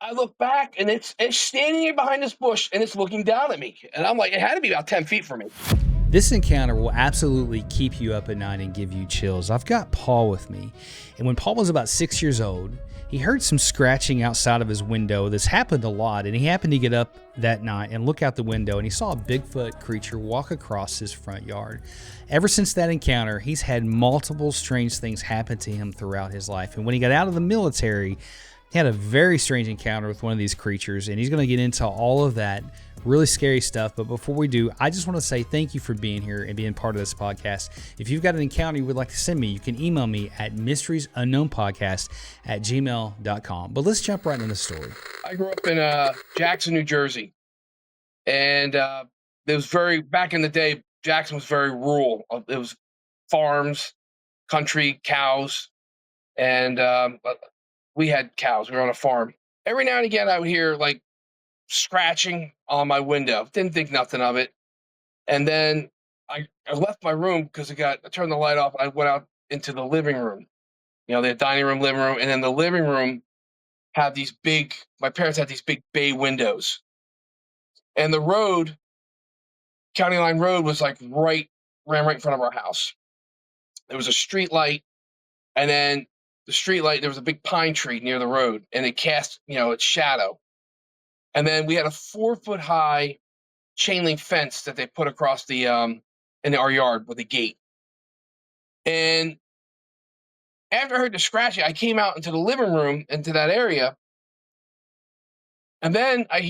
I look back and it's standing behind this bush and it's looking down at me. And I'm like, it had to be about 10 feet from me. This encounter will absolutely keep you up at night and give you chills. I've got Paul with me, and when Paul was about 6 years old, he heard some scratching outside of his window. This happened a lot, and he happened to get up that night and look out the window, and he saw a Bigfoot creature walk across his front yard. Ever since that encounter, he's had multiple strange things happen to him throughout his life, and when he got out of the military, he had a very strange encounter with one of these creatures, and he's going to get into all of that really scary stuff. But before we do, I just want to say thank you for being here and being part of this podcast. If you've got an encounter you would like to send me, you can email me at mysteriesunknownpodcast@gmail.com. But let's jump right into the story. I grew up in Jackson, New Jersey. And it was back in the day, Jackson was very rural. It was farms, country, cows. And we had cows. We were on a farm. Every now and again, I would hear like scratching on my window. Didn't think nothing of it. And then I left my room because I turned the light off. I went out into the living room, the dining room, living room. And then the living room had my parents had these big bay windows. And the road, County Line Road, was like ran right in front of our house. There was a street light, and then the street light, there was a big pine tree near the road, and it cast, its shadow. And then we had a 4 foot high chain link fence that they put across in our yard with a gate. And after I heard the scratching, I came out into the living room, into that area, and then I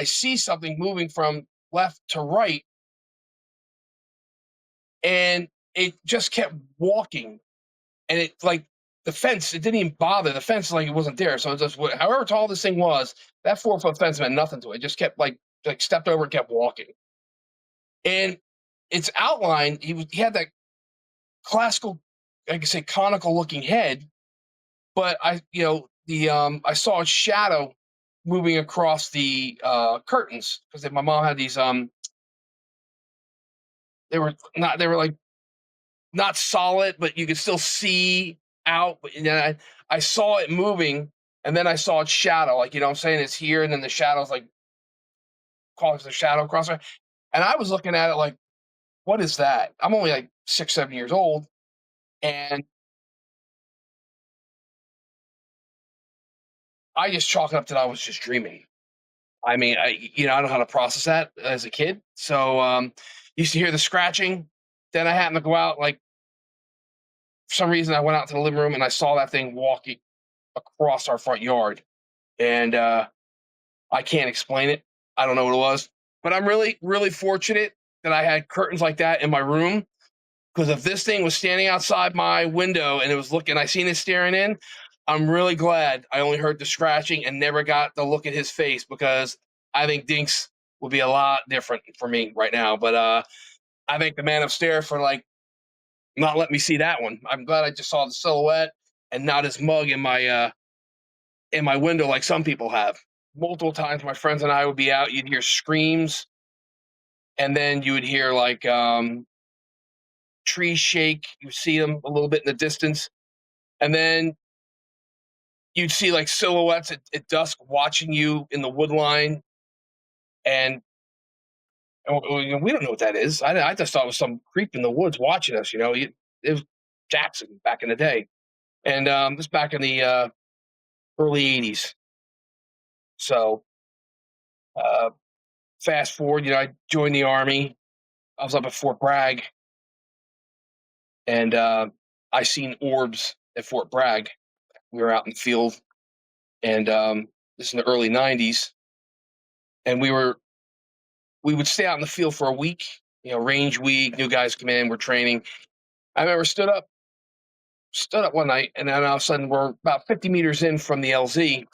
see something moving from left to right, and it just kept walking. And it like the fence, it didn't even bother. The fence like it wasn't there. So it just however tall this thing was, that 4 foot fence meant nothing to it. It just kept like stepped over and kept walking. And its outline, he had that classical, I could say conical looking head, but I saw a shadow moving across the curtains because my mom had these they were like not solid, but you could still see out. But I saw it moving, and then I saw its shadow. Like I'm saying, it's here, and then the shadow's like causes the shadow across there. And I was looking at it like, what is that? I'm only like 6, 7 years old, and I just chalk it up that I was just dreaming. I mean, I don't know how to process that as a kid. So used to hear the scratching. Then I happened to go out like for some reason I went out to the living room and I saw that thing walking across our front yard. And I can't explain it. I don't know what it was, but I'm really, really fortunate that I had curtains like that in my room. Because if this thing was standing outside my window and it was looking, I seen it staring in, I'm really glad I only heard the scratching and never got to look at his face because I think Dinks would be a lot different for me right now. But I thank the man upstairs for like not letting me see that one. I'm glad I just saw the silhouette and not his mug in my window like some people have. Multiple times my friends and I would be out, you'd hear screams, and then you would hear like trees shake, you see them a little bit in the distance, and then you'd see like silhouettes at dusk watching you in the wood line, and we don't know what that is. I just thought it was some creep in the woods watching us. It was Jackson back in the day, and this back in the early '80s. So uh, fast forward, I joined the army. I was up at Fort Bragg, and I seen orbs at Fort Bragg. We were out in the field, and this is in the early '90s, and we would stay out in the field for a week. Range week, new guys come in, we're training. I remember stood up one night, and then all of a sudden we're about 50 meters in from the LZ,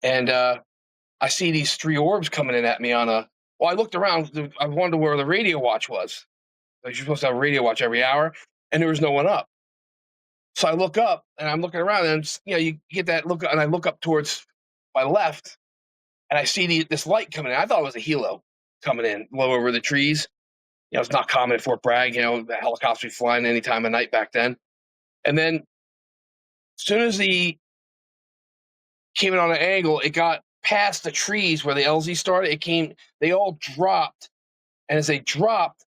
and I see these 3 orbs coming in at me on a. Well, I looked around. I wondered where the radio watch was. Like you're supposed to have a radio watch every hour, and there was no one up. So I look up, and I'm looking around, and you get that look, and I look up towards my left, and I see this light coming in. I thought it was a helo coming in low over the trees. It's not common at Fort Bragg. The helicopters be flying any time of night back then. And then, as soon as the came in on an angle. It got past the trees where the LZ started. They all dropped. And as they dropped,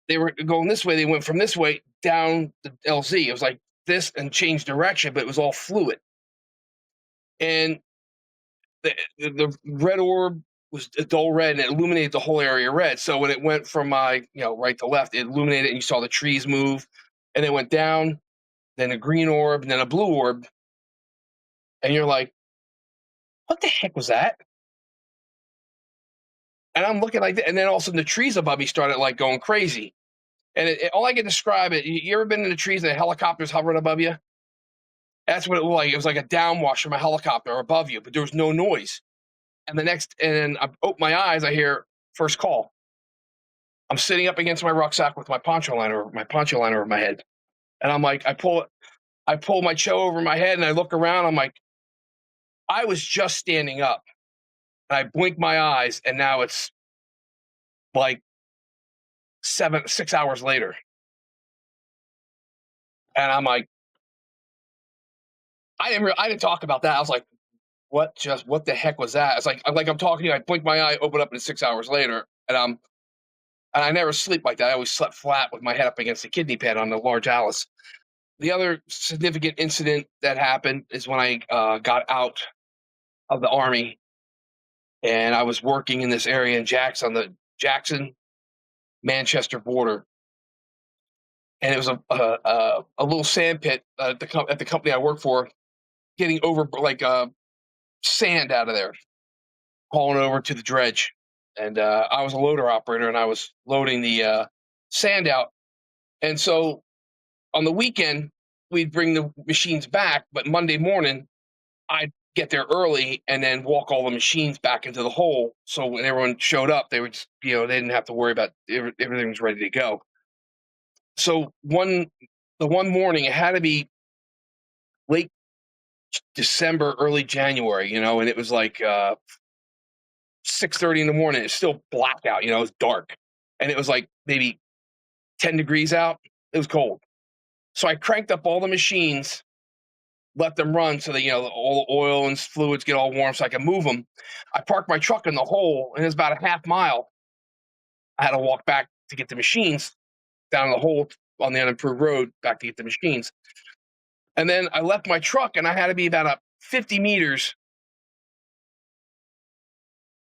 they were going this way. They went from this way down the LZ. It was like this and changed direction, but it was all fluid. And the red orb was a dull red and it illuminated the whole area red. So when it went from my, right to left, it illuminated and you saw the trees move. And it went down, then a green orb, and then a blue orb. And you're like, what the heck was that? And I'm looking like that. And then all of a sudden the trees above me started like going crazy. And all I can describe it, you ever been in the trees and a helicopter's hovering above you? That's what it looked like. It was like a downwash from a helicopter above you, but there was no noise. And then I open my eyes, I hear first call. I'm sitting up against my rucksack with my poncho liner over my head. And I'm like, I pull my choe over my head and I look around. I'm like, I was just standing up. And I blink my eyes, and now it's like 6 hours later. And I'm like, I didn't talk about that. I was like, what the heck was that? It's like I'm talking to you, I blink my eye, open up, and it's 6 hours later. And I never sleep like that. I always slept flat with my head up against the kidney pad on the large Alice. The other significant incident that happened is when I got out of the Army, and I was working in this area in Jackson, on the Jackson-Manchester border. And it was a little sand pit at the company I work for, getting over like sand out of there, hauling over to the dredge. And I was a loader operator, and I was loading the sand out. And so on the weekend, we'd bring the machines back, but Monday morning, I'd get there early and then walk all the machines back into the hole. So when everyone showed up, they would just, they didn't have to worry about everything was ready to go. So the one morning, it had to be late December, early January, and it was like 6:30 in the morning. It's still black out, it was dark, and it was like maybe 10 degrees out. It was cold. So I cranked up all the machines, let them run so that all the oil and fluids get all warm so I can move them. I parked my truck in the hole, and it was about a half mile. I had to walk back to get the machines down the hole on the unimproved road back to get the machines. And then I left my truck, and I had to be about 50 meters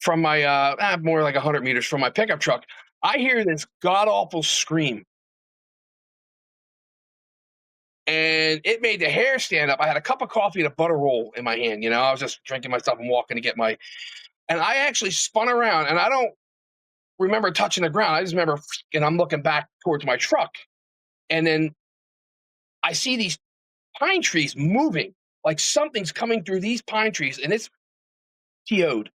from my, more like 100 meters from my pickup truck. I hear this god-awful scream. And it made the hair stand up. I had a cup of coffee and a butter roll in my hand. I was just drinking my stuff and walking to get and I actually spun around, and I don't remember touching the ground. I just remember, and I'm looking back towards my truck. And then I see these pine trees moving, like something's coming through these pine trees, and it's TO'd.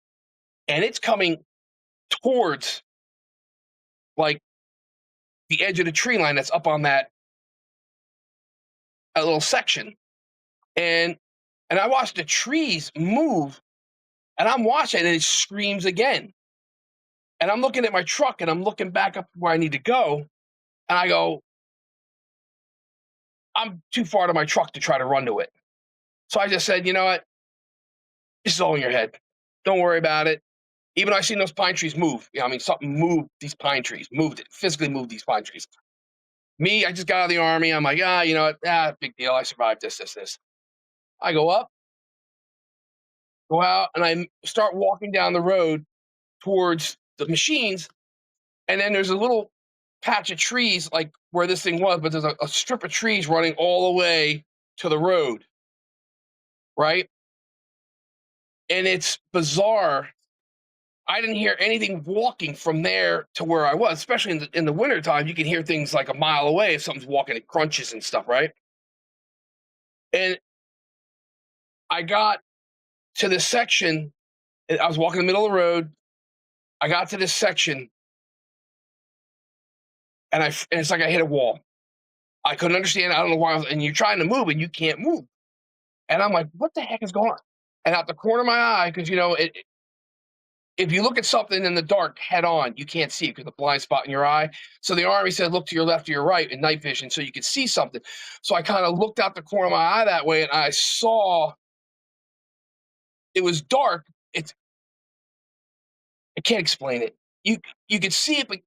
And it's coming towards like the edge of the tree line that's up on that little section. And I watched the trees move, and I'm watching, and it screams again. And I'm looking at my truck, and I'm looking back up where I need to go, and I go, I'm too far to my truck to try to run to it. So I just said, you know what? This is all in your head. Don't worry about it. Even though I seen those pine trees move, something moved these pine trees, physically moved these pine trees. Me, I just got out of the Army. I'm like, you know what? Big deal. I survived this. I go up, go out, and I start walking down the road towards the machines. And then there's a little patch of trees, like where this thing was, but there's a strip of trees running all the way to the road, right? And it's bizarre. I didn't hear anything walking from there to where I was, especially in the wintertime. You can hear things like a mile away if something's walking, it crunches and stuff, right? And I got to this section, and I was walking in the middle of the road. I got to this section, and it's like I hit a wall. I couldn't understand. I don't know why. And you're trying to move, and you can't move. And I'm like, what the heck is going on? And out the corner of my eye, because if you look at something in the dark head on, you can't see it because the blind spot in your eye. So the Army said, look to your left or your right in night vision so you could see something. So I kind of looked out the corner of my eye that way, and I saw it was dark. It's I can't explain it. You could see it, but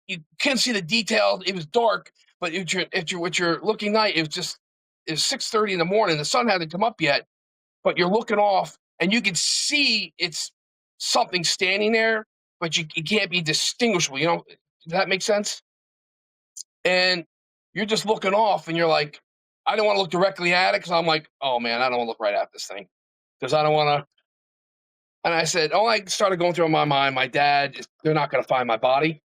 you couldn't see the details. It was dark, but if you're looking night, it's 6:30 in the morning. The sun hadn't come up yet, but you're looking off, and you can see it's something standing there, but you can't be distinguishable. Does that make sense? And you're just looking off, and you're like, I don't want to look directly at it because I'm like, oh man, I don't want to look right at this thing because I don't want to. And I said, oh, I started going through my mind. My dad, they're not going to find my body.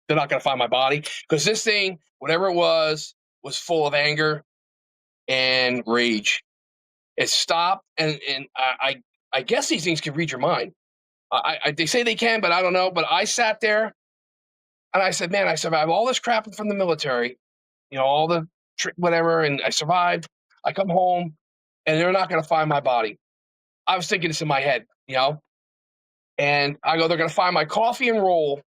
They're not going to find my body because this thing, whatever it was full of anger and rage. It stopped, and I guess these things can read your mind. They say they can, but I don't know. But I sat there and I said, man, I survived all this crap from the military, all the whatever, and I survived. I come home, and they're not going to find my body. I was thinking this in my head. And I go, they're going to find my coffee and roll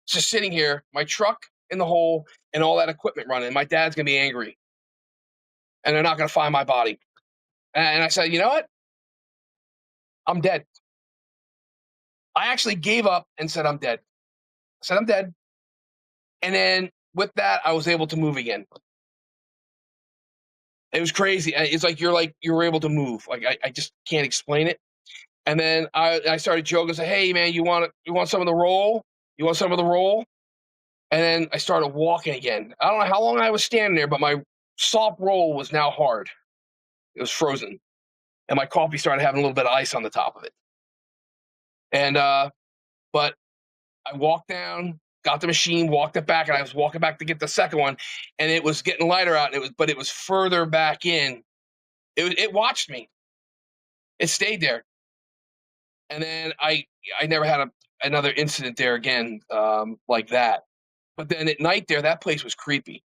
just sitting here, my truck in the hole, and all that equipment running. My dad's going to be angry, and they're not going to find my body. And I said, you know what? I'm dead. I actually gave up and said, I'm dead. I said, I'm dead. And then with that, I was able to move again. It was crazy. It's like you were able to move. Like I just can't explain it. And then I started joking, say, hey man, you want some of the roll? You want some of the roll? And then I started walking again. I don't know how long I was standing there, but my soft roll was now hard. It was frozen. And my coffee started having a little bit of ice on the top of it. And but I walked down, got the machine, walked it back, and I was walking back to get the second one, and it was getting lighter out, and it was further back in. It watched me. It stayed there, and then I never had another incident there again like that. But then at night there, that place was creepy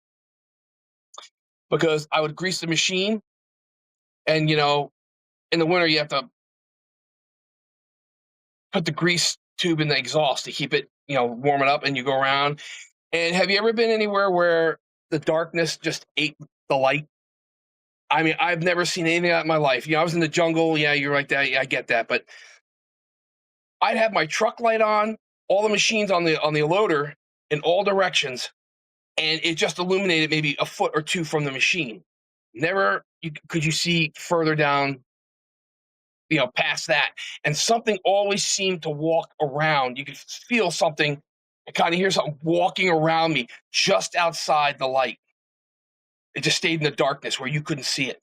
because I would grease the machine, and in the winter you have to put the grease tube in the exhaust to keep it warm it up, and you go around. And have you ever been anywhere where the darkness just ate the light? I mean, I've never seen anything like that in my life. I was in the jungle. Yeah, you're right. That I get that, but I'd have my truck light on, all the machines on the loader in all directions, and it just illuminated maybe a foot or two from the machine. Never could you see further down, past that. And something always seemed to walk around. You could feel something, kind of hear something walking around me just outside the light. It just stayed in the darkness where you couldn't see it.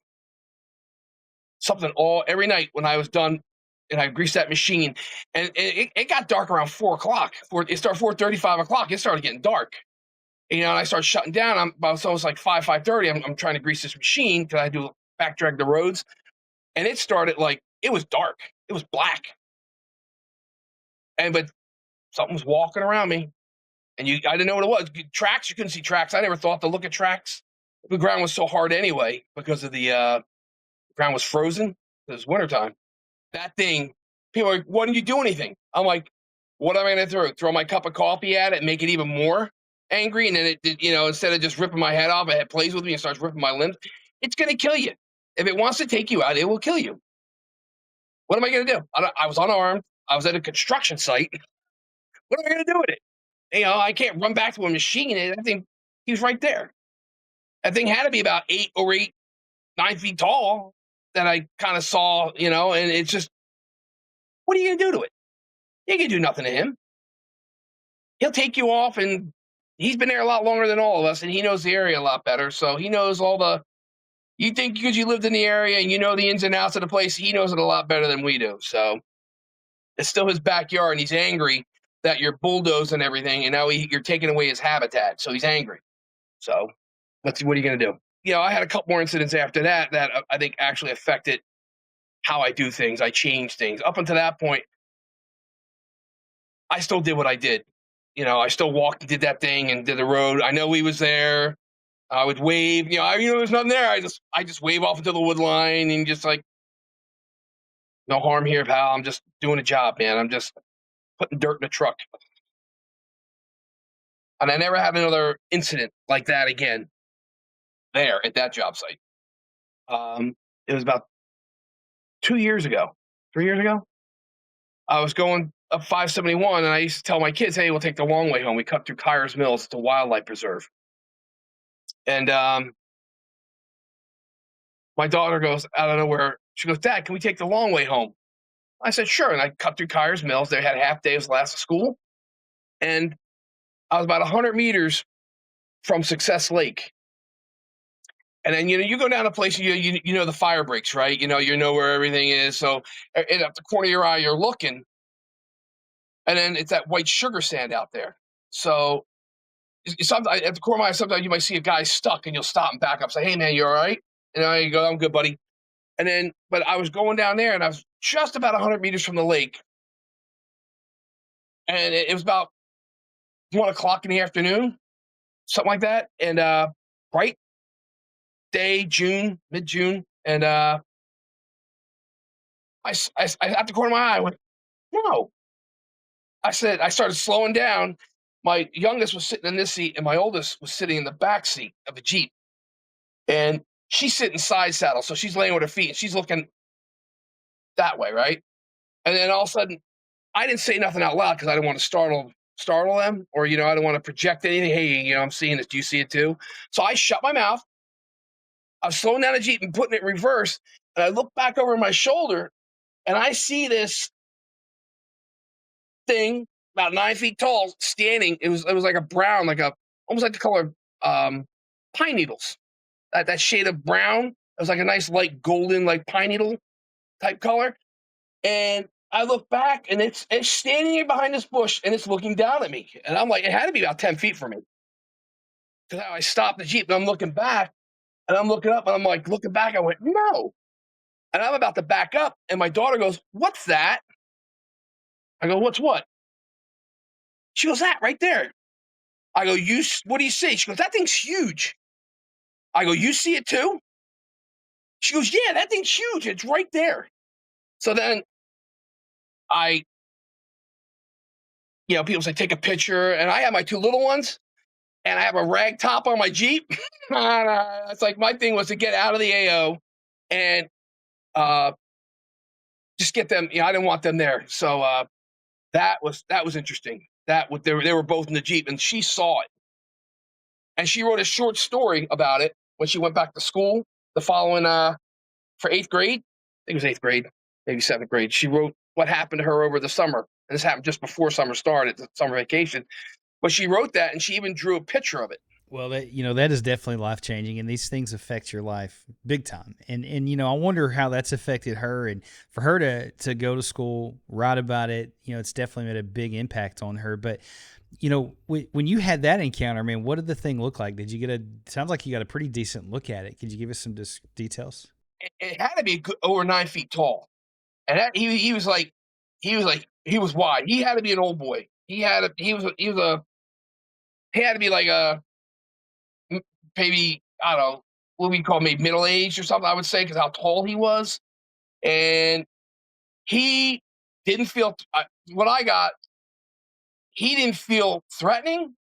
Something every night when I was done and I greased that machine, and it got dark around 4 o'clock. It started 4:30, 5 o'clock. It started getting dark. And I started shutting down. It's almost like 5:30. I'm trying to grease this machine because I do back drag the roads, and it started like it was dark. It was black, but something was walking around me, and I didn't know what it was. Tracks, you couldn't see tracks. I never thought to look at tracks. The ground was so hard anyway because of the ground was frozen. It was wintertime. That thing, people are like, why didn't you do anything? I'm like, what am I going to do? Throw my cup of coffee at it and make it even more angry? And then instead of just ripping my head off, it plays with me and starts ripping my limbs. It's going to kill you. If it wants to take you out, it will kill you. What am I going to do? I was unarmed. I was at a construction site. What am I going to do with it? I can't run back to a machine. That thing, he was right there. That thing had to be about 9 feet tall that I kind of saw, and it's just, what are you going to do to it? You can do nothing to him. He'll take you off, and he's been there a lot longer than all of us, and he knows the area a lot better. So he knows you think because you lived in the area and you know the ins and outs of the place, he knows it a lot better than we do. So it's still his backyard, and he's angry that you're bulldozing everything, and now you're taking away his habitat. So he's angry. So what are you going to do? I had a couple more incidents after that I think actually affected how I do things. I changed things. Up until that point, I still did what I did. I still walked and did that thing and did the road. I know he was there. I would wave. There's nothing there. I just wave off into the wood line and just like, no harm here, pal. I'm just doing a job, man. I'm just putting dirt in the truck. And I never had another incident like that again there at that job site. It was about 2 years ago, 3 years ago. I was going up 571, and I used to tell my kids, "Hey, we'll take the long way home." We cut through Kyers Mills. It's a wildlife preserve, and my daughter goes out of nowhere. She goes, "Dad, can we take the long way home?" I said, "Sure." And I cut through Kyers Mills. They had a half day of last of school, and I was about 100 meters from Success Lake. And then you go down a place, you know the fire breaks, right? You know where everything is. So at the corner of your eye, you're looking, and then it's that white sugar sand out there. So sometimes at the corner of my eye, sometimes you might see a guy stuck, and you'll stop and back up, say, "Hey man, you all right?" You go, "I'm good, buddy." And then, but I was going down there, and I was just about 100 meters from the lake, and it was about 1 o'clock in the afternoon, something like that, and bright day, June, mid June, and I at the corner of my eye, I went, "No." I started slowing down. My youngest was sitting in this seat, and my oldest was sitting in the back seat of the Jeep. And she's sitting side saddle, so she's laying with her feet, and she's looking that way, right? And then all of a sudden, I didn't say nothing out loud because I didn't want to startle them, or I don't want to project anything. Hey, I'm seeing this. Do you see it too? So I shut my mouth. I was slowing down the Jeep and putting it in reverse, and I look back over my shoulder, and I see this thing about 9 feet tall standing. It was like a brown, like a almost like the color um, pine needles. That shade of brown. It was like a nice light golden, like pine needle type color. And I look back, and it's standing here behind this bush, and it's looking down at me. And I'm like, it had to be about 10 feet from me. Because I stopped the Jeep, and I'm looking back, and I'm looking up, and I'm like looking back. I went, no. And I'm about to back up, and my daughter goes, "What's that?" I go, "What's what?" She goes, "That right there." I go, what do you see?" She goes, "That thing's huge." I go, "You see it too?" She goes, "Yeah, that thing's huge. It's right there." So then I, people say take a picture, and I have my two little ones, and I have a rag top on my Jeep. It's like my thing was to get out of the AO and uh, just get them. I didn't want them there. So that was interesting. They were both in the Jeep, and she saw it, and she wrote a short story about it when she went back to school the following for 8th grade. I think it was 8th grade, maybe 7th grade. She wrote what happened to her over the summer, and this happened just before summer started, the summer vacation. But she wrote that, and she even drew a picture of it. Well, that is definitely life changing, and these things affect your life big time. And I wonder how that's affected her, and for her to go to school, write about it. It's definitely made a big impact on her. But when you had that encounter, man, what did the thing look like? Did you get sounds like you got a pretty decent look at it. Could you give us some details? It had to be over 9 feet tall, and he was wide. He had to be an old boy. He had to be like a maybe, I don't know, what we call maybe middle aged or something. I would say, because how tall he was, and he didn't feel what I got. He didn't feel threatening,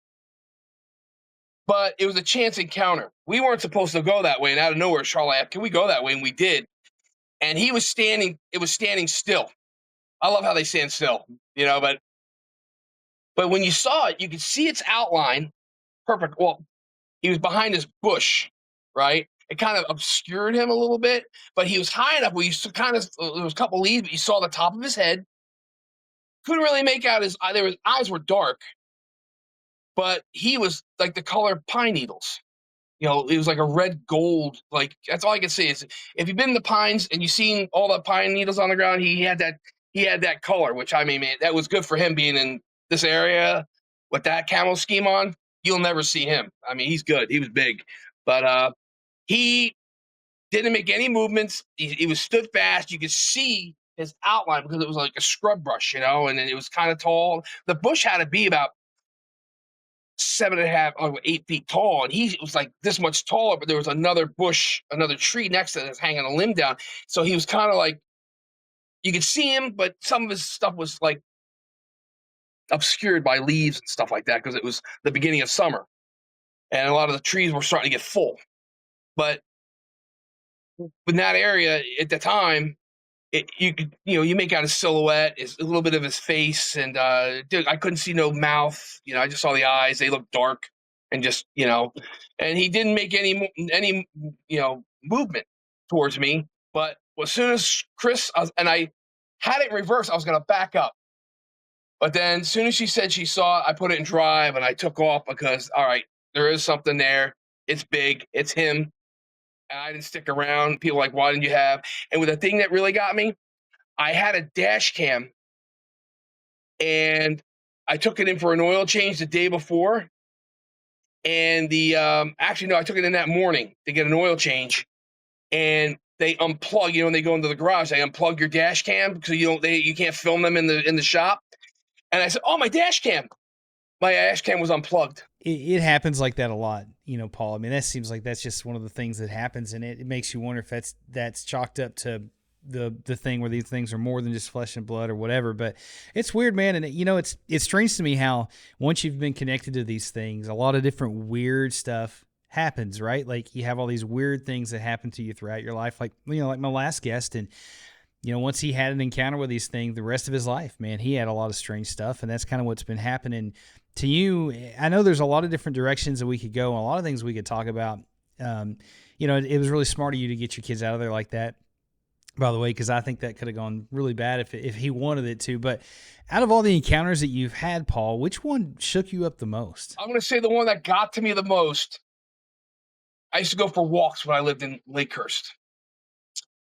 but it was a chance encounter. We weren't supposed to go that way, and out of nowhere, Charlotte asked, "Can we go that way?" And we did. And he was standing. It was standing still. I love how they stand still, but when you saw it, you could see its outline. Perfect. Well, he was behind this bush, right? It kind of obscured him a little bit, but he was high enough where you kind of there was a couple leaves, but you saw the top of his head. Couldn't really make out his eye. His eyes were dark, but he was like the color of pine needles. It was like a red gold. Like, that's all I can say is, if you've been in the pines and you've seen all the pine needles on the ground, he had that. He had that color, which, I mean, man, that was good for him being in this area with that camo scheme on. You'll never see him. I mean, he's good. He was big, but he didn't make any movements. He was stood fast. You could see his outline because it was like a scrub brush, and then it was kind of tall. The bush had to be about 7.5 or 8 feet tall, and he was like this much taller. But there was another bush, another tree next to it that's hanging a limb down. So he was kind of like, you could see him, but some of his stuff was like obscured by leaves and stuff like that because it was the beginning of summer, and a lot of the trees were starting to get full. But in that area at the time, you could, you make out his silhouette, is a little bit of his face, and dude, I couldn't see no mouth. I just saw the eyes. They looked dark, and just and he didn't make any movement towards me. But as soon as and I had it in reverse, I was gonna back up. But then as soon as she said she saw it, I put it in drive and I took off because all right, there is something there. It's big. It's him. And I didn't stick around. People were like, why didn't you have? And with the thing that really got me, I had a dash cam and I took it in for an oil change the day before. And the actually no, I took it in that morning to get an oil change. And they unplug, when they go into the garage, they unplug your dash cam because you can't film them in the shop. And I said, oh, my dash cam. My dash cam was unplugged. It happens like that a lot, Paul. I mean, that seems like that's just one of the things that happens, and it makes you wonder if that's chalked up to the thing where these things are more than just flesh and blood or whatever. But it's weird, man, and it's strange to me how once you've been connected to these things, a lot of different weird stuff happens, right? Like you have all these weird things that happen to you throughout your life, like like my last guest, and once he had an encounter with these things, the rest of his life, man, he had a lot of strange stuff, and that's kind of what's been happening to you. I know there's a lot of different directions that we could go, and a lot of things we could talk about. It was really smart of you to get your kids out of there like that, by the way, because I think that could have gone really bad if he wanted it to. But out of all the encounters that you've had, Paul, which one shook you up the most? I'm going to say the one that got to me the most. I used to go for walks when I lived in Lakehurst.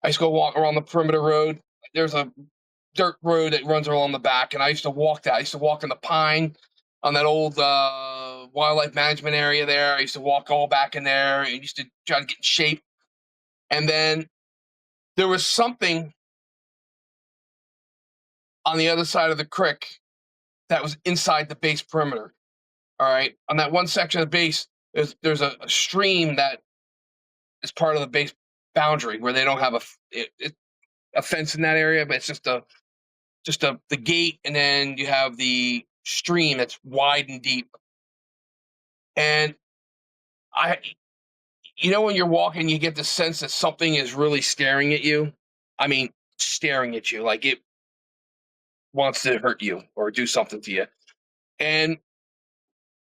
I used to go walk around the perimeter road. There's a dirt road that runs along the back, and I used to walk that. I used to walk in the pine on that old wildlife management area there. I used to walk all back in there and used to try to get in shape. And then there was something on the other side of the creek that was inside the base perimeter. All right. On that one section of the base, there's a stream that is part of the base boundary where they don't have a fence in that area, but it's just the gate, and then you have the stream that's wide and deep. And I, when you're walking, you get the sense that something is really staring at you. I mean, staring at you like it wants to hurt you or do something to you. And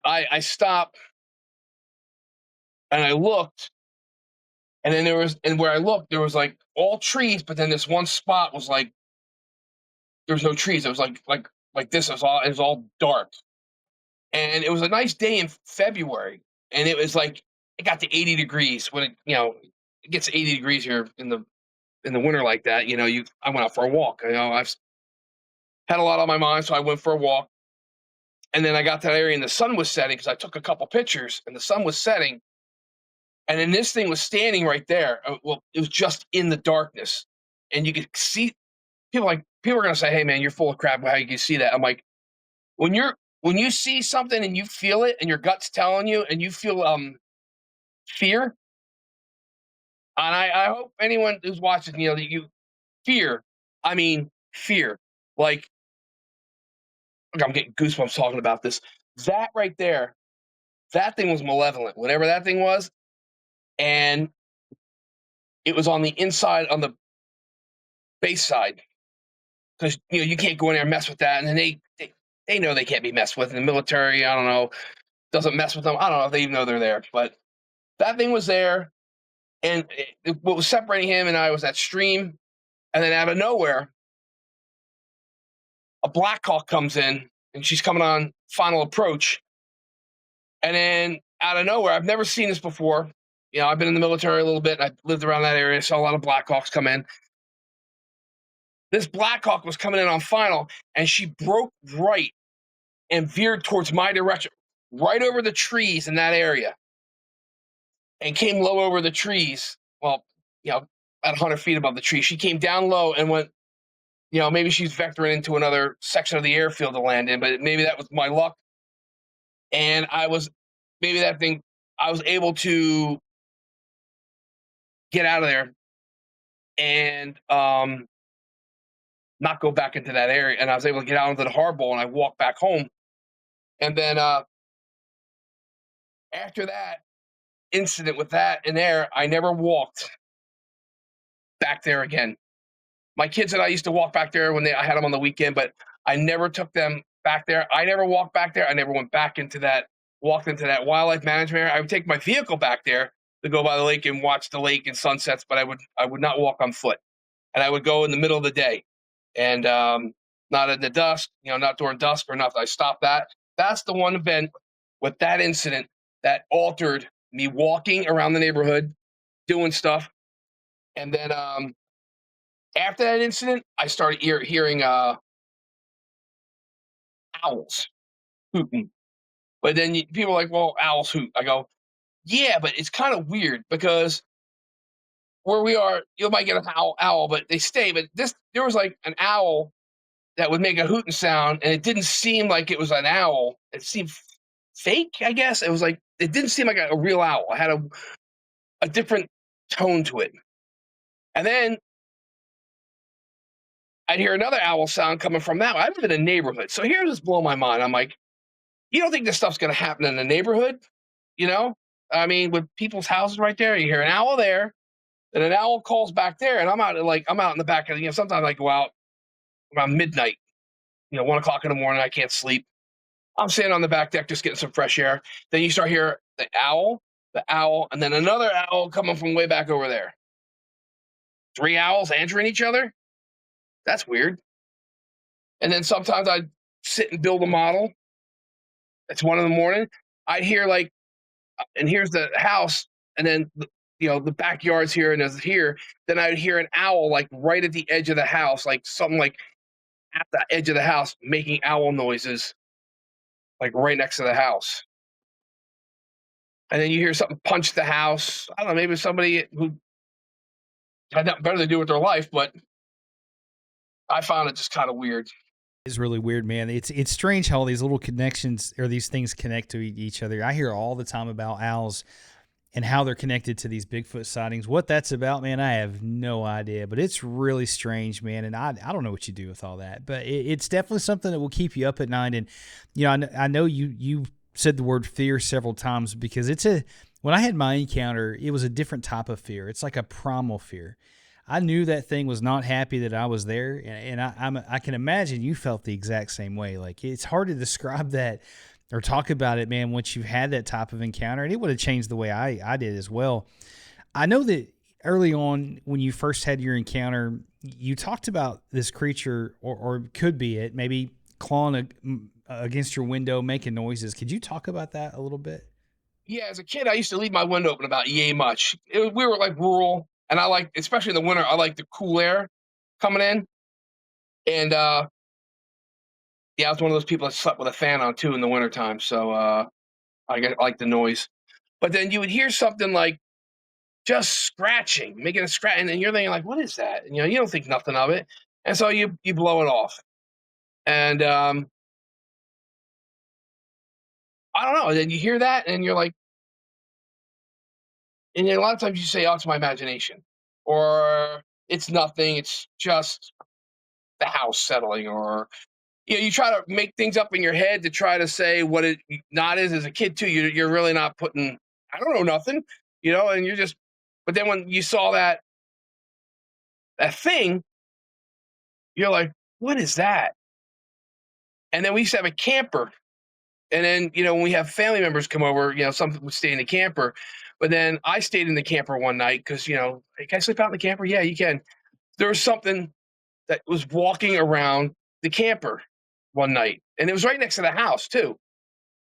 I stopped and I looked, and then where I looked, there was like all trees, but then this one spot was like there was no trees. It was like this. It was all dark. And it was a nice day in February, and it was like it got to 80 degrees when it gets 80 degrees here in the winter like that. I went out for a walk. I've had a lot on my mind, so I went for a walk. And then I got to that area and the sun was setting because I took a couple pictures and the sun was setting. And then this thing was standing right there. Well, it was just in the darkness. And you could see people are gonna say, hey man, you're full of crap. How you can see that? I'm like, when you see something and you feel it and your gut's telling you and you feel fear, and I hope anyone who's watching, that you fear. I mean fear. Like I'm getting goosebumps talking about this. That right there, that thing was malevolent, whatever that thing was, and it was on the inside, on the base side, because you can't go in there and mess with that. And then they know they can't be messed with. In the military, I don't know, doesn't mess with them. I don't know if they even know they're there, but that thing was there, and what was separating him and I was that stream. And then out of nowhere, a Black Hawk comes in, and she's coming on final approach. And then out of nowhere, I've never seen this before. I've been in the military a little bit, and I lived around that area, saw a lot of Black Hawks come in. This Black Hawk was coming in on final, and she broke right and veered towards my direction, right over the trees in that area, and came low over the trees. Well, about 100 feet above the tree. She came down low and went, maybe she's vectoring into another section of the airfield to land in, but maybe that was my luck. And I was able to get out of there and not go back into that area. And I was able to get out into the hard bowl, and I walked back home. And then after that incident with that in there, I never walked back there again. My kids and I used to walk back there when I had them on the weekend, but I never took them back there. I never walked back there. I never went back into that, walked into that wildlife management area. I would take my vehicle back there to go by the lake and watch the lake and sunsets, but I would not walk on foot, and I would go in the middle of the day, and not in the dusk, not during dusk or nothing. I stopped that. That's the one event with that incident that altered me walking around the neighborhood, doing stuff, and then after that incident, I started hearing owls hooting. But then people are like, "Well, owls hoot." I go, "Yeah, but it's kind of weird because where we are, you might get a owl, but they stay. But there was like an owl that would make a hooting sound, and it didn't seem like it was an owl. It seemed fake, I guess. It was like it didn't seem like a real owl. It had a different tone to it. And then I'd hear another owl sound coming from that. I live in a neighborhood, so here's what's blowing my mind. I'm like, you don't think this stuff's going to happen in the neighborhood? You know, I mean, with people's houses right there, you hear an owl there, and an owl calls back there, and I'm out in the back of sometimes I go out around midnight, 1 o'clock in the morning, I can't sleep. I'm sitting on the back deck just getting some fresh air. Then you start hearing the owl, and then another owl coming from way back over there. 3 owls answering each other. That's weird. And then sometimes I'd sit and build a model. It's 1 in the morning. I'd hear and here's the house, and then the backyard's here and there's here. Then I'd hear an owl like right at the edge of the house, like something like at the edge of the house making owl noises, like right next to the house. And then you hear something punch the house. I don't know, maybe somebody who had nothing better to do with their life, but I found it just kind of weird. It's really weird, man. It's strange how all these little connections or these things connect to each other. I hear all the time about owls and how they're connected to these Bigfoot sightings. What that's about, man, I have no idea. But it's really strange, man. And I don't know what you do with all that. But it's definitely something that will keep you up at night. And I know you said the word fear several times because when I had my encounter, it was a different type of fear. It's like a primal fear. I knew that thing was not happy that I was there, and I can imagine you felt the exact same way. Like it's hard to describe that or talk about it, man. Once you've had that type of encounter, and it would have changed the way I did as well. I know that early on when you first had your encounter, you talked about this creature, or could be it, maybe clawing against your window, making noises. Could you talk about that a little bit? Yeah, as a kid, I used to leave my window open about yay much. We were like rural, and I like, especially in the winter, I like the cool air coming in. And yeah, I was one of those people that slept with a fan on too in the wintertime. So I like the noise. But then you would hear something like just scratching, making a scratch, and then you're thinking like, "What is that?" And you don't think nothing of it, and so you blow it off. And I don't know. And then you hear that, and you're like, and then a lot of times you say, "Oh, it's my imagination," or "It's nothing. It's just the house settling," or you try to make things up in your head to try to say what it not is. As a kid too, you're really not putting. I don't know nothing, and you're just. But then when you saw that thing, you're like, "What is that?" And then we used to have a camper. And then, when we have family members come over, some would stay in the camper. But then I stayed in the camper one night because, "Hey, can I sleep out in the camper?" Yeah, you can. There was something that was walking around the camper one night. And it was right next to the house, too.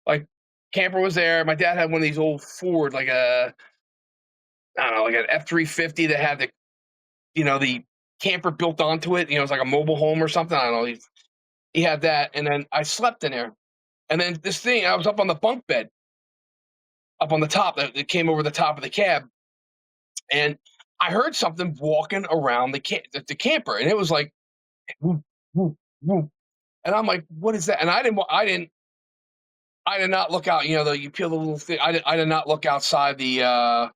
Like, camper was there. My dad had one of these old Ford, I don't know, like an F-350 that had the camper built onto it. It was like a mobile home or something. I don't know. He had that. And then I slept in there. And then this thing, I was up on the bunk bed, up on the top that came over the top of the cab, and I heard something walking around the camper, and it was like, whoop, whoop, whoop. And I'm like, what is that? And I did not look out. You peel the little thing. I did not look outside the. I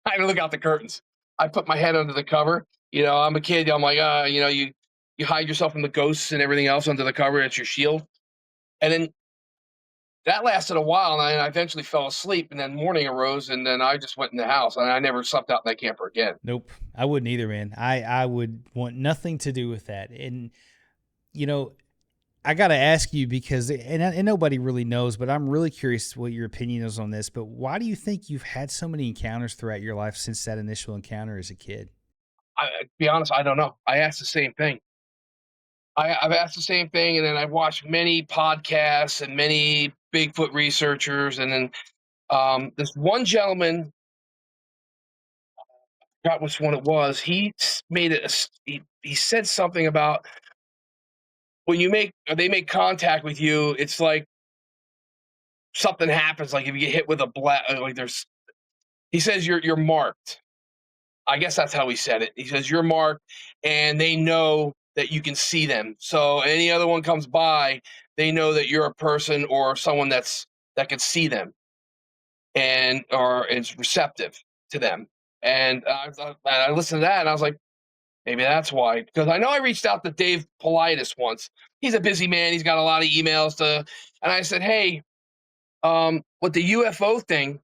didn't look out the curtains. I put my head under the cover. I'm a kid. I'm like, you hide yourself from the ghosts and everything else under the cover. It's your shield. And then that lasted a while, and I eventually fell asleep, and then morning arose, and then I just went in the house, and I never slept out in that camper again. Nope, I wouldn't either, man. I would want nothing to do with that. And you know, I got to ask you because, and nobody really knows, but I'm really curious what your opinion is on this. But why do you think you've had so many encounters throughout your life since that initial encounter as a kid? To be honest, I don't know. I asked the same thing. I've asked the same thing, and then I've watched many podcasts and many Bigfoot researchers, and then this one gentleman, forgot which one it was. Made it. He said something about when they make contact with you, it's like something happens. Like if you get hit with a like there's. He says you're marked. I guess that's how he said it. He says you're marked, and they know that you can see them. So any other one comes by, they know that you're a person or someone that can see them and or is receptive to them. And I listened to that, and I was like, maybe that's why. Because I know I reached out to Dave Politis once. He's a busy man. He's got a lot of emails to, and I said, hey, with the UFO thing,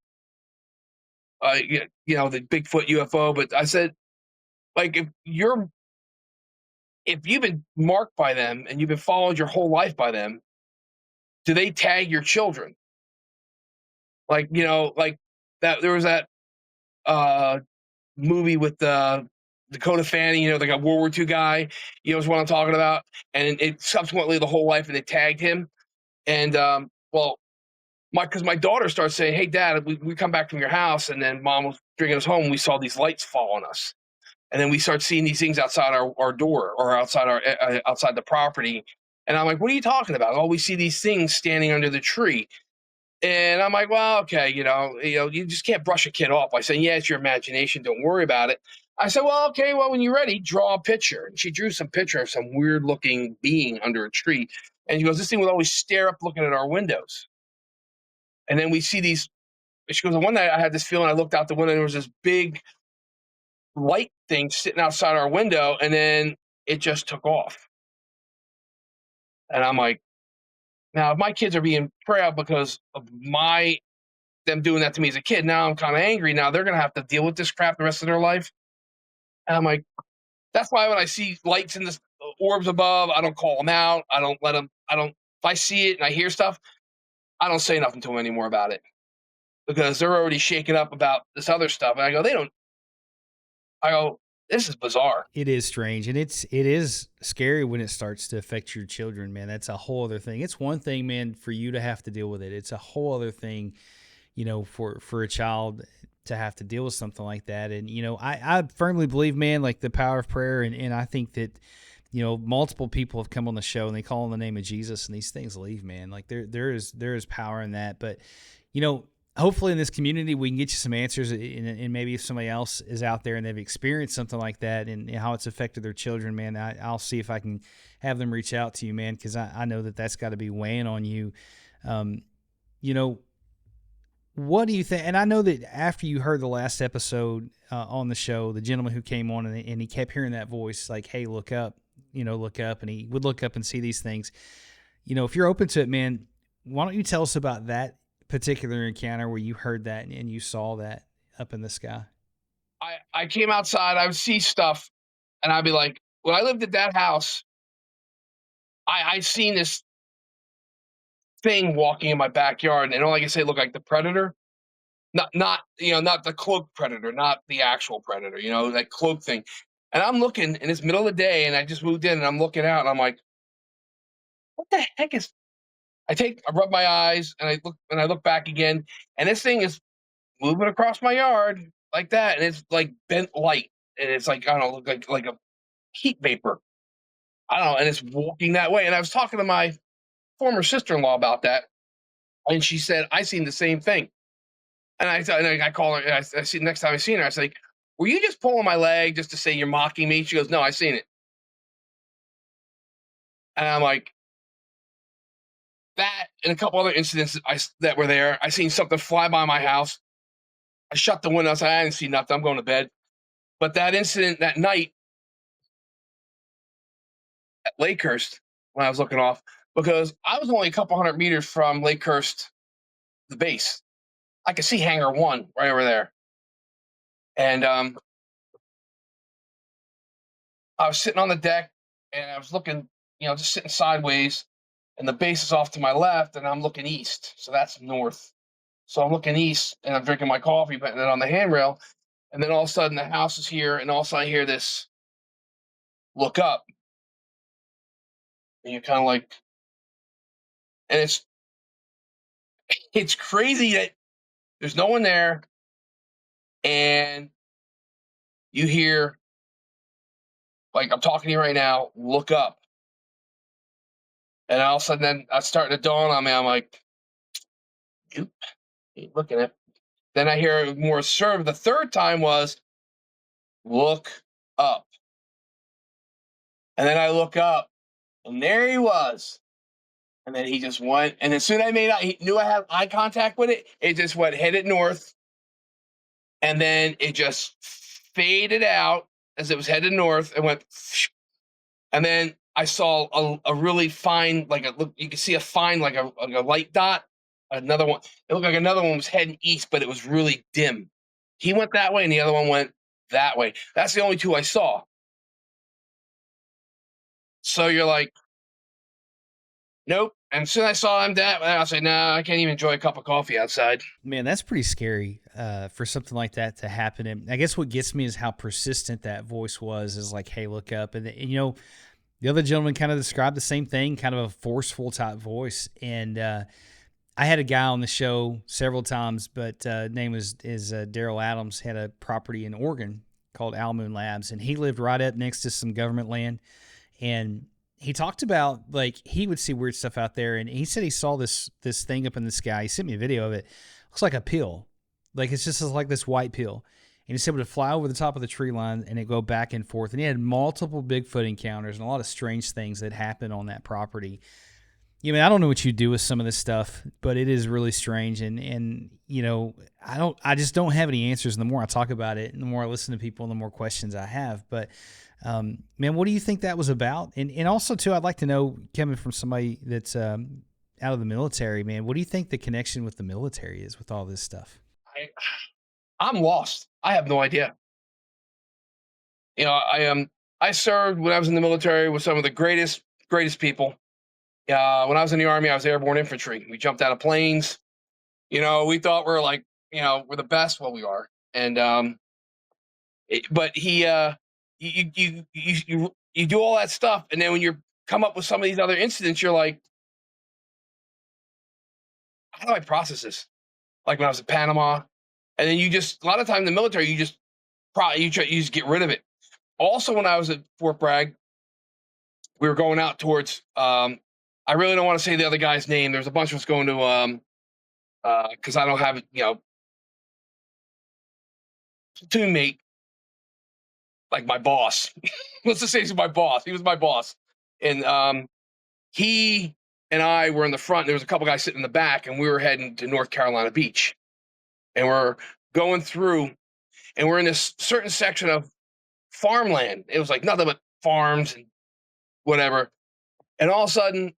the Bigfoot UFO. But I said, like, if you've been marked by them and you've been followed your whole life by them, do they tag your children? Like, like that there was that uh movie with Dakota Fanning, like a World War II guy, is what I'm talking about. And it subsequently the whole life and it tagged him. And well, because my daughter starts saying, hey dad, we come back from your house and then mom was bringing us home and we saw these lights fall on us. And then we start seeing these things outside our door or outside the property. And I'm like, what are you talking about? Oh, we see these things standing under the tree. And I'm like, well, okay, you just can't brush a kid off by saying, yeah, it's your imagination. Don't worry about it. I said, well, okay, well, when you're ready, draw a picture. And she drew some picture of some weird looking being under a tree. And she goes, this thing would always stare up looking at our windows. And then we see these. She goes, one night I had this feeling. I looked out the window and there was this big light thing sitting outside our window, and then it just took off. And I'm like, now if my kids are being proud because of them doing that to me as a kid, now I'm kind of angry. Now they're gonna have to deal with this crap the rest of their life. And I'm like, that's why when I see lights in the orbs above, I don't call them out. I don't let them. I don't. If I see it and I hear stuff, I don't say nothing to them anymore about it because they're already shaken up about this other stuff. And I go, they don't. I go, this is bizarre. It is strange, and it is scary when it starts to affect your children, man. That's a whole other thing. It's one thing, man, for you to have to deal with it. It's a whole other thing, for a child to have to deal with something like that. And I firmly believe, man, like the power of prayer, and I think that multiple people have come on the show and they call on the name of Jesus, and these things leave, man. Like there is power in that, but hopefully in this community we can get you some answers, and maybe if somebody else is out there and they've experienced something like that and how it's affected their children, man, I'll see if I can have them reach out to you, man, because I know that's got to be weighing on you. What do you think? And I know that after you heard the last episode on the show, the gentleman who came on and he kept hearing that voice like, hey, look up, look up, and he would look up and see these things. If you're open to it, man, why don't you tell us about that particular encounter where you heard that and you saw that up in the sky? I came outside, I would see stuff, and I'd be like, when I lived at that house, I seen this thing walking in my backyard, and all I can say looked like the predator. Not the cloak predator, not the actual predator, that cloak thing. And I'm looking, and it's middle of the day, and I just moved in, and I'm looking out, and I'm like, what the heck is? I rub my eyes, and I look back again, and this thing is moving across my yard like that, and it's like bent light, and it's like, I don't know, look like a heat vapor. I don't know, and it's walking that way. And I was talking to my former sister-in-law about that, and she said, I seen the same thing. And I call her, and I see next time I seen her, I say, were you just pulling my leg just to say you're mocking me? She goes, no, I seen it. And I'm like, that and a couple other incidents that were there. I seen something fly by my house. I shut the window. I said, I didn't see nothing. I'm going to bed. But that incident that night at Lakehurst, when I was looking off, because I was only a couple hundred meters from Lakehurst, the base. I could see Hangar 1 right over there. And I was sitting on the deck and I was looking, just sitting sideways, and the base is off to my left, and I'm looking east. So that's north. So I'm looking east and I'm drinking my coffee, but then on the handrail, and then all of a sudden the house is here, and all of a sudden I hear this look up, and you're kind of like, and it's crazy that there's no one there, and you hear, like I'm talking to you right now, look up, and all of a sudden then it's starting to dawn on me. I'm like, "Oop, ain't looking at." Then I hear it more assertive. The third time was look up, and then I look up, and there he was. And then he just went, and as soon as he knew I had eye contact with it, it just went headed north, and then it just faded out as it was headed north and went, and then I saw a really fine, you could see a fine, like a light dot. Another one, it looked like another one was heading east, but it was really dim. He went that way, and the other one went that way. That's the only two I saw. So you're like, nope. And as soon as I saw him that, I was like, no, I can't even enjoy a cup of coffee outside. Man, that's pretty scary for something like that to happen. And I guess what gets me is how persistent that voice was. Is like, hey, look up, and the other gentleman kind of described the same thing, kind of a forceful type voice. And I had a guy on the show several times, but name is Daryl Adams. Had a property in Oregon called Owl Moon Labs, and he lived right up next to some government land. And he talked about, like, he would see weird stuff out there, and he said he saw this thing up in the sky. He sent me a video of it. Looks like a pill, like it's just like this white pill. And he said it would fly over the top of the tree line and it go back and forth. And he had multiple Bigfoot encounters and a lot of strange things that happened on that property. I don't know what you do with some of this stuff, but it is really strange. And I just don't have any answers. And the more I talk about it, and the more I listen to people, and the more questions I have. But man, what do you think that was about? And also too, I'd like to know, coming from somebody that's out of the military, man, what do you think the connection with the military is with all this stuff? I'm lost. I have no idea. I served when I was in the military with some of the greatest people. When I was in the Army, I was airborne infantry. We jumped out of planes. We thought we're like, we're the best. Well, we are. And but you do all that stuff, and then when you come up with some of these other incidents, you're like, how do I process this? Like when I was in Panama, and then a lot of time in the military, you just get rid of it. Also, when I was at Fort Bragg, we were going out towards. I really don't want to say the other guy's name. There's a bunch of us going to because I don't have platoon mate, like my boss. Let's just say he's my boss. He was my boss, and he and I were in the front. There was a couple guys sitting in the back, and we were heading to North Carolina Beach, and we're going through, and we're in this certain section of farmland. It was like nothing but farms and whatever. And all of a sudden,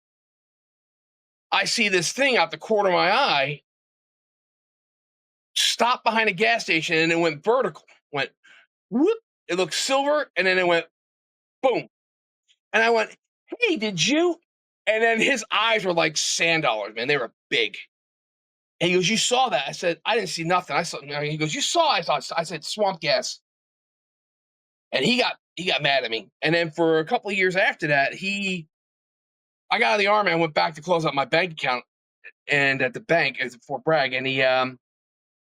I see this thing out the corner of my eye stop behind a gas station, and it went vertical. Went whoop. It looked silver, and then it went boom. And I went, "Hey, did you?" And then his eyes were like sand dollars, man. They were big. And he goes, "You saw that?" I said, "I didn't see nothing. I saw." He goes, "You saw?" I said, "Swamp gas." And he got mad at me. And then for a couple of years after that, I got out of the Army. I went back to close out my bank account, and at the bank at Fort Bragg, and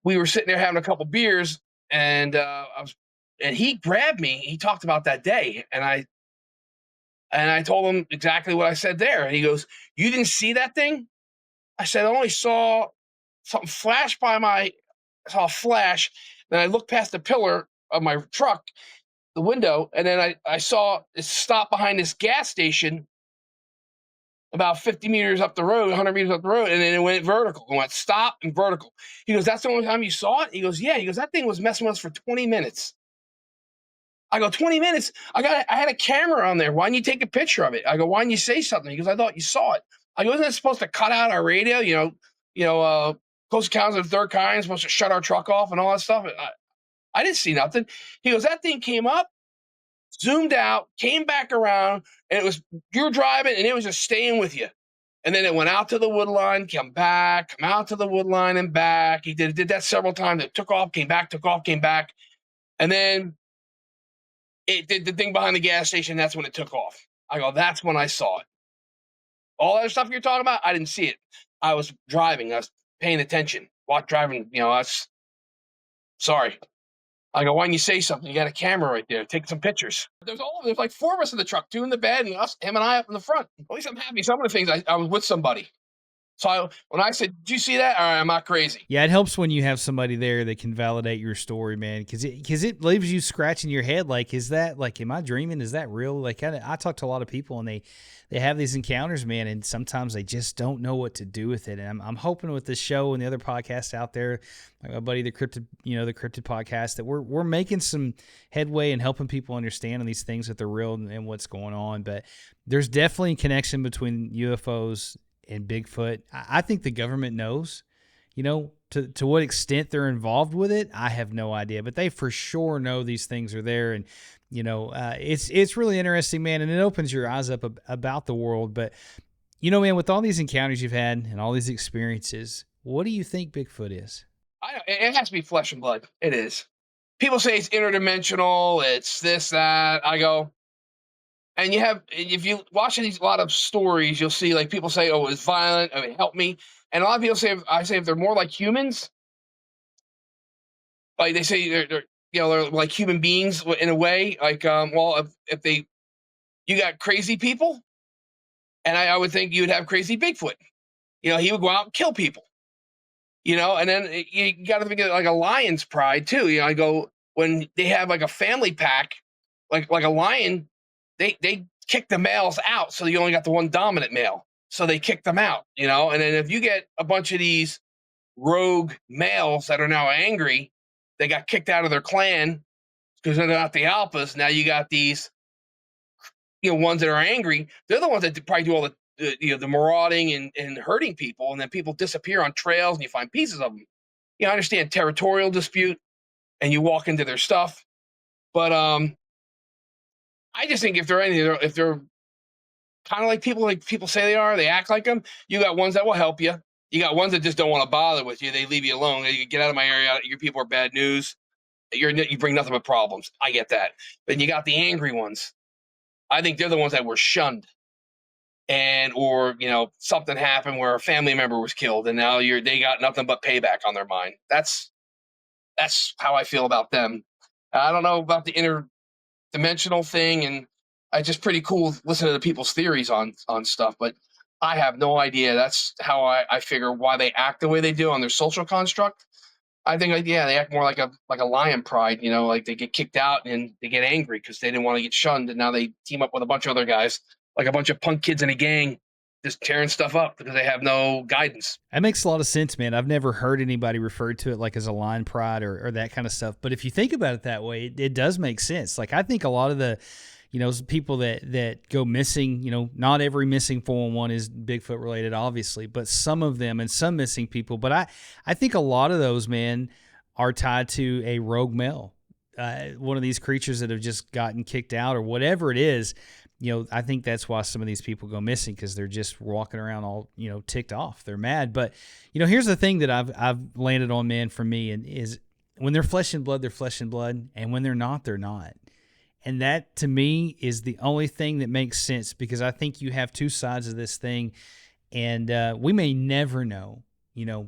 we were sitting there having a couple beers, and he grabbed me. He talked about that day, and I told him exactly what I said there. And he goes, "You didn't see that thing?" I said, "I only saw something flash by I saw a flash. Then I looked past the pillar of my truck, the window, and then I saw it stop behind this gas station about 50 meters up the road, 100 meters up the road, and then it went vertical. It went stop and vertical." He goes, "That's the only time you saw it?" He goes, "Yeah." He goes, "That thing was messing with us for 20 minutes. I go, 20 minutes? I had a camera on there. Why didn't you take a picture of it? I go, "Why didn't you say something?" He goes, "I thought you saw it." I go, isn't it supposed to cut out our radio? Close encounters of the third kind supposed to shut our truck off and all that stuff. I didn't see nothing. He goes, that thing came up, zoomed out, came back around, and it was you're driving, and it was just staying with you. And then it went out to the wood line, come back, come out to the wood line and back. He did that several times. It took off, came back, took off, came back. And then it did the thing behind the gas station. That's when it took off. I go, that's when I saw it. All that stuff you're talking about, I didn't see it. I was driving. I was paying attention. Driving, that's sorry. I go, why didn't you say something? You got a camera right there. Take some pictures. There's like 4 of us in the truck, 2 in the bed, and him and I up in the front. At least I'm happy. Some of the things I was with somebody. So when I said, did you see that? All right, I'm not crazy. Yeah, it helps when you have somebody there that can validate your story, man, because it leaves you scratching your head. Like, is that, like, am I dreaming? Is that real? Like, I talk to a lot of people, and they have these encounters, man, and sometimes they just don't know what to do with it. And I'm hoping with this show and the other podcasts out there, like my buddy, the Cryptid podcast, that we're making some headway and helping people understand these things, that they're real and what's going on. But there's definitely a connection between UFOs and Bigfoot. I think the government knows, to what extent they're involved with it. I have no idea, but they for sure know these things are there. And, it's really interesting, man. And it opens your eyes up about the world. But, man, with all these encounters you've had and all these experiences, what do you think Bigfoot is? It has to be flesh and blood. It is. People say it's interdimensional. It's this, that. I go, and if you watch a lot of stories, you'll see like people say, "Oh, it's violent. I mean, help me." And a lot of people say, if they're more like humans, like they say they're like human beings in a way. Like, if you got crazy people, and I would think you would have crazy Bigfoot. He would go out and kill people. And then you got to think of like a lion's pride too. I go, when they have like a family pack, like a lion. They kick the males out, so you only got the one dominant male. So they kick them out, and then if you get a bunch of these rogue males that are now angry, they got kicked out of their clan because they're not the alphas. Now you got these, ones that are angry. They're the ones that probably do all the marauding and hurting people, and then people disappear on trails, and you find pieces of them. I understand territorial dispute, and you walk into their stuff, but I just think if they're kind of like people say they are, they act like them. You got ones that will help you. You got ones that just don't want to bother with you. They leave you alone. You get out of my area. Your people are bad news. You bring nothing but problems. I get that. Then you got the angry ones. I think they're the ones that were shunned, or something happened where a family member was killed, and now they got nothing but payback on their mind. That's how I feel about them. I don't know about the interdimensional thing, and it's just pretty cool listening to people's theories on stuff, but I have no idea. That's how I figure why they act the way they do on their social construct. I think, they act more like a lion pride, like they get kicked out and they get angry because they didn't want to get shunned, and now they team up with a bunch of other guys, like a bunch of punk kids in a gang, just tearing stuff up because they have no guidance. That makes a lot of sense, man. I've never heard anybody refer to it like as a lion pride or that kind of stuff. But if you think about it that way, it does make sense. Like, I think a lot of the people that go missing, not every missing 411 is Bigfoot related, obviously, but some of them, and some missing people. But I think a lot of those, man, are tied to a rogue male, one of these creatures that have just gotten kicked out or whatever it is. I think that's why some of these people go missing, because they're just walking around all, ticked off. They're mad. But, here's the thing that I've landed on, man, for me, and is when they're flesh and blood, they're flesh and blood. And when they're not, they're not. And that, to me, is the only thing that makes sense, because I think you have two sides of this thing, and we may never know,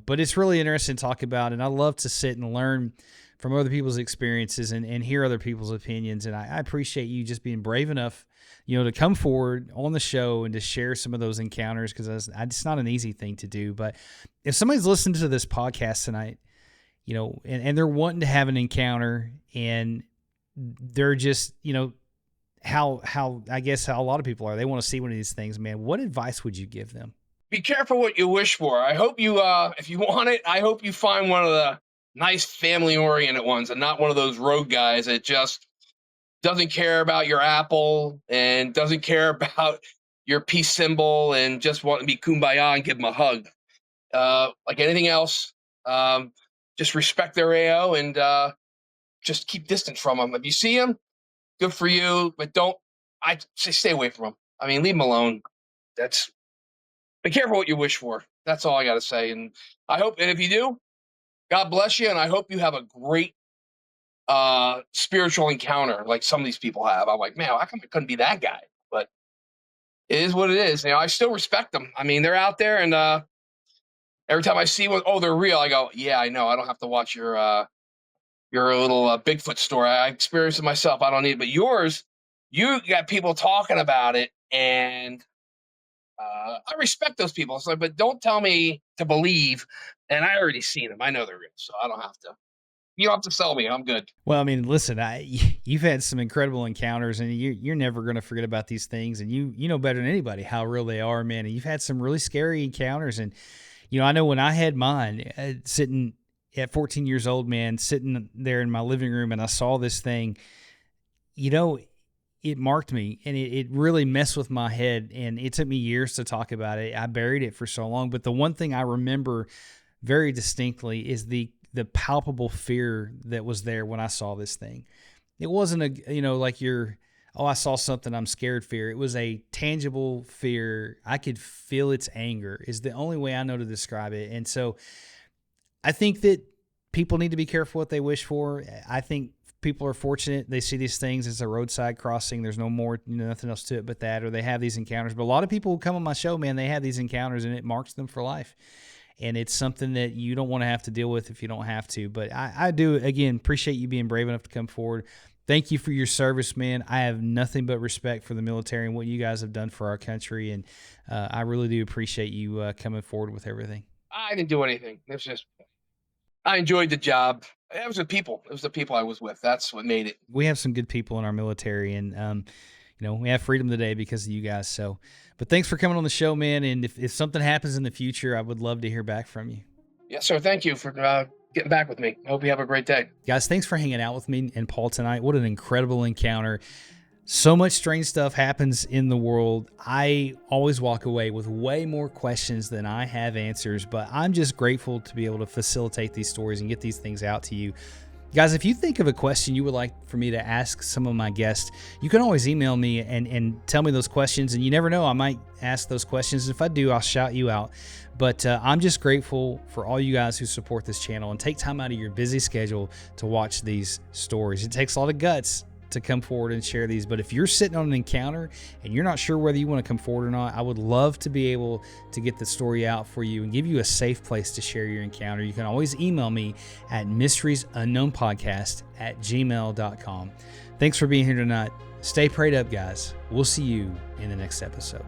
but it's really interesting to talk about. And I love to sit and learn from other people's experiences and hear other people's opinions. And I appreciate you just being brave enough, to come forward on the show and to share some of those encounters, because it's not an easy thing to do. But if somebody's listening to this podcast tonight, and they're wanting to have an encounter, and they're just, how I guess how a lot of people are, they want to see one of these things, man, what advice would you give them? Be careful what you wish for. I hope you, if you want it, I hope you find one of the nice family-oriented ones, and not one of those rogue guys that just doesn't care about your apple and doesn't care about your peace symbol and just want to be kumbaya and give them a hug. Like anything else, just respect their AO and just keep distance from them. If you see them, good for you, but I say stay away from them. I mean, leave them alone. Be careful what you wish for. That's all I got to say. And and if you do, God bless you. And I hope you have a great spiritual encounter like some of these people have. I'm like, man, how come I couldn't be that guy? But it is what it is. I still respect them. I mean, they're out there, and every time I see one, oh, they're real. I go, yeah, I know. I don't have to watch your little Bigfoot story. I experienced it myself. I don't need it. But yours, you got people talking about it, and I respect those people. So, but don't tell me to believe. And I already seen them. I know they're real, so I don't have to. You don't have to sell me. I'm good. Well, I mean, listen, you've had some incredible encounters, and you're never going to forget about these things. And you know better than anybody how real they are, man. And you've had some really scary encounters. And, I know when I had mine, sitting at 14 years old, man, sitting there in my living room, and I saw this thing, it marked me, and it really messed with my head. And it took me years to talk about it. I buried it for so long. But the one thing I remember very distinctly is the palpable fear that was there when I saw this thing. It wasn't like I saw something, I'm scared fear. It was a tangible fear. I could feel its anger is the only way I know to describe it. And so I think that people need to be careful what they wish for. I think people are fortunate. They see these things as a roadside crossing. There's no more, nothing else to it but that, or they have these encounters. But a lot of people who come on my show, man, they have these encounters and it marks them for life. And it's something that you don't want to have to deal with if you don't have to. But I do, again, appreciate you being brave enough to come forward. Thank you for your service, man. I have nothing but respect for the military and what you guys have done for our country. And I really do appreciate you coming forward with everything. I didn't do anything. It's just, I enjoyed the job. It was the people. It was the people I was with. That's what made it. We have some good people in our military, and we have freedom today because of you guys. So, but thanks for coming on the show, man. And if something happens in the future, I would love to hear back from you. Yes, sir. Thank you for getting back with me. I hope you have a great day. Guys, thanks for hanging out with me and Paul tonight. What an incredible encounter. So much strange stuff happens in the world. I always walk away with way more questions than I have answers, but I'm just grateful to be able to facilitate these stories and get these things out to you. Guys, if you think of a question you would like for me to ask some of my guests, you can always email me and tell me those questions. And you never know, I might ask those questions. If I do, I'll shout you out. But I'm just grateful for all you guys who support this channel and take time out of your busy schedule to watch these stories. It takes a lot of guts to come forward and share these. But if you're sitting on an encounter and you're not sure whether you want to come forward or not, I would love to be able to get the story out for you and give you a safe place to share your encounter. You can always email me at mysteriesunknownpodcast@gmail.com. Thanks for being here tonight. Stay prayed up, guys. We'll see you in the next episode.